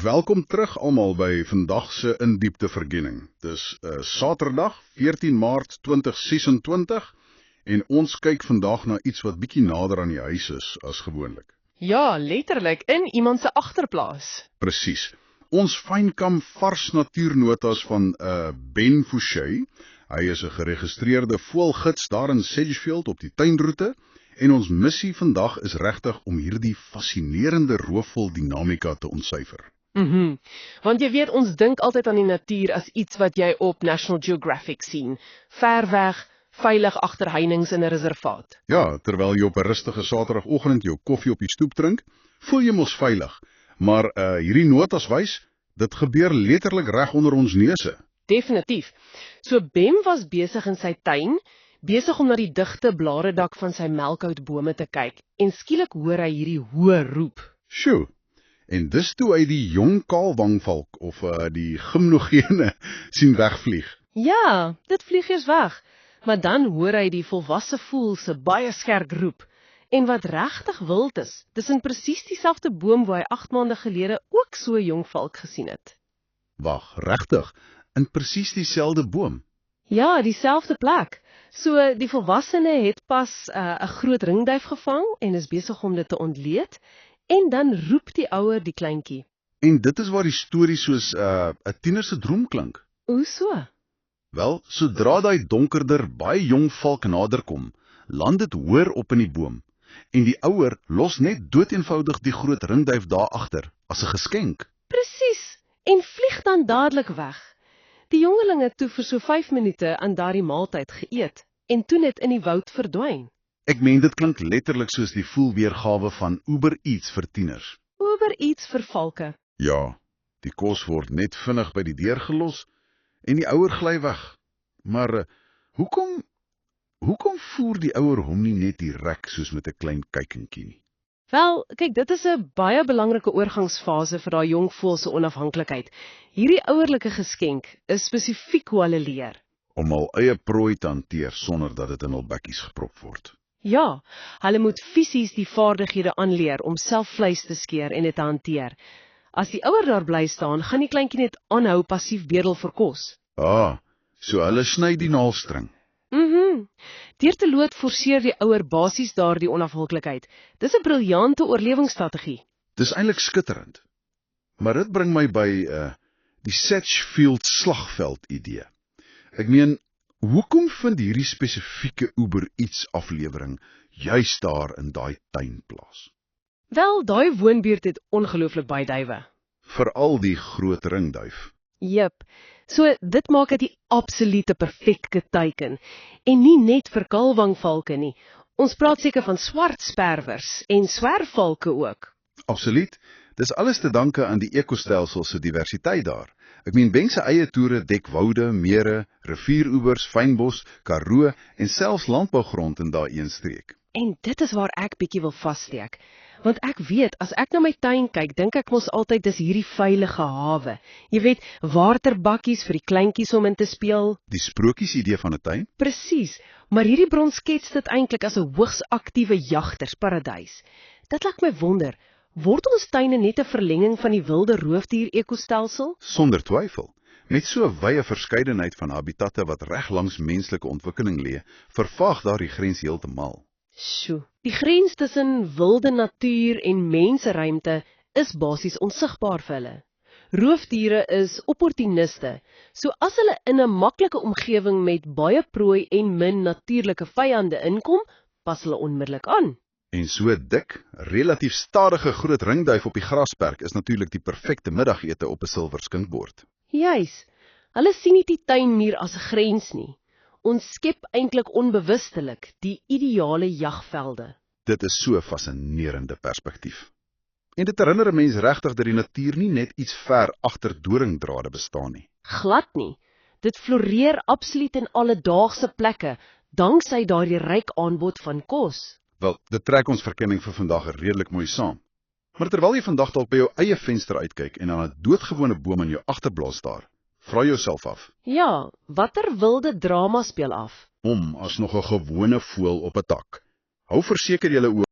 Welkom terug almal by vandag se In Diepte verkenning. Dis Saterdag, 14 Maart 2026 en ons kyk vandag na iets wat bietjie nader aan die huis is as gewoonlik. Ja, letterlik in iemand se agterplaas. Presies. Ons fynkom vars natuurnotas van Ben Fouché. Hy is 'n geregistreerde voëlgids daar in Sedgefield op die tuinroete en ons missie vandag is regtig om hierdie fascinerende roofvoëldinamika te ontsyfer. Want jy weet, ons dink altyd aan die natuur as iets wat jy op National Geographic sien. Ver weg, veilig agter heininge in 'n reservaat. Ja, terwyl jy op 'n rustige Saterdagoggend jou koffie op die stoep drink, voel jy mos veilig. Maar hierdie notas wys, dit gebeur letterlik reg onder ons neuse. Definitief. So Ben was besig in sy tuin, besig om na die digte blaredak van sy melkhoutbome te kyk, en skielik hoor hy hierdie hoë roep. Sjoe. En dis toe hy die jong kaalwangvalk of die gimnogene sien wegvlieg. Ja, dit vlieg eers weg. Maar dan hoor hy die volwasse voël se baie skerp roep. En wat regtig wild is, dis in presies dieselfde boom waar hy 8 maande gelede ook so 'n jong valk gesien het. Wag, regtig? In presies dieselfde boom? Ja, dieselfde plek. So die volwassene het pas 'n groot ringduif gevang en is besig om dit te ontleed. En dan roep die ouer die kleintjie. En dit is waar die storie soos 'n tiener se droom klink. Hoe so? Wel, sodra daai donkerder, baie jong valk naderkom, land dit hoër op in die boom. En die ouer los net doeteenvoudig die groot ringduif daar agter as 'n geskenk. Presies. En vlieg dan dadelik weg. Die jongeling het toe vir so 5 minute aan daardie maaltyd geëet en toe net in die woud verdwyn. Ek meen dit klink letterlik soos die voelweergawe van Uber Eats vir tieners. Uber Eats vir valke. Ja, die kos word net vinnig by die deur gelos en die ouer gly weg. Maar hoekom voer die ouer hom nie net direk soos met 'n klein kuikentjie nie? Wel, kyk, dit is 'n baie belangrike oorgangsfase vir daai jong voël se onafhanklikheid. Hierdie ouerlike geskenk is spesifiek hoe hulle leer. Om hul eie prooi te hanteer sonder dat dit in hul bekkies geprop word. Ja, hulle moet fisies die vaardighede aanleer om self vleis te skeer en dit te hanteer. As die ouer daar bly staan, gaan die kleintjie net aanhou passief bedel vir kos. So hulle sny die naaldstring. Deur te lood forceer die ouer basies daardie onafhanklikheid. Dis 'n briljante oorlewingsstrategie. Dis eintlik skitterend. Maar dit bring my by die Sedgefield slagveld idee. Ek meen, hoekom vind hierdie spesifieke Uber Eats aflewering juis daar in daai tuin plaas? Wel, daai woonbuurt het ongelooflik baie duwe. Veral die groot ringduif. Jep, so dit maak dit die absolute perfekte teiken. En nie net vir kaalwangvalke nie. Ons praat seker van swart sperwers en swerfvalke ook. Absoluut. Dis alles te danke aan die ekostelsel se diversiteit daar. Ek meen, Ben se eie toere dek woude, mere, rivieroewers, fynbos, Karoo en selfs landbougrond in daai een streek. En dit is waar ek bietjie wil vassteek. Want ek weet, as ek na my tuin kyk, dink ek mos altyd dis hierdie veilige hawe. Jy weet, waterbakkies vir die kleintjies om in te speel. Die sprokies idee van 'n tuin? Presies, maar hierdie bron skets dit eintlik as 'n hoogs aktiewe jagtersparadys. Dit laat my wonder, word ons tuine net 'n verlenging van die wilde roofdier-ekostelsel? Sonder twyfel. Met so 'n wye verskeidenheid van habitatte wat reg langs menslike ontwikkeling lê, vervaag daardie grens heeltemal. Sjoe, die grens tussen wilde natuur en menseruimte is basies onsigbaar vir hulle. Roofdiere is opportuniste, so as hulle in 'n maklike omgewing met baie prooi en min natuurlike vyande inkom, pas hulle onmiddellik aan. En so dik, relatief stadige groot ringduif op die grasperk is natuurlik die perfekte middagete op 'n silwer skinkbord. Juis, hulle sien nie die tuinmuur as 'n grens nie. Ons skep eintlik onbewustelik die ideale jagvelde. Dit is so 'n fascinerende perspektief. En dit herinner 'n mens regtig dat die natuur nie net iets ver agter doringdrade bestaan nie. Glad nie. Dit floreer absoluut in alledaagse plekke, danksy daardie ryk aanbod van kos. Wel, dit trek ons verkenning vir vandag redelik mooi saam. Maar terwyl jy vandag dalk by jou eie venster uitkyk en aan 'n doodgewone boom in jou agterblaas staar, vra jouself af. Ja, watter wilde drama speel af? Om as nog 'n gewone voël op 'n tak. Hou verseker julle oë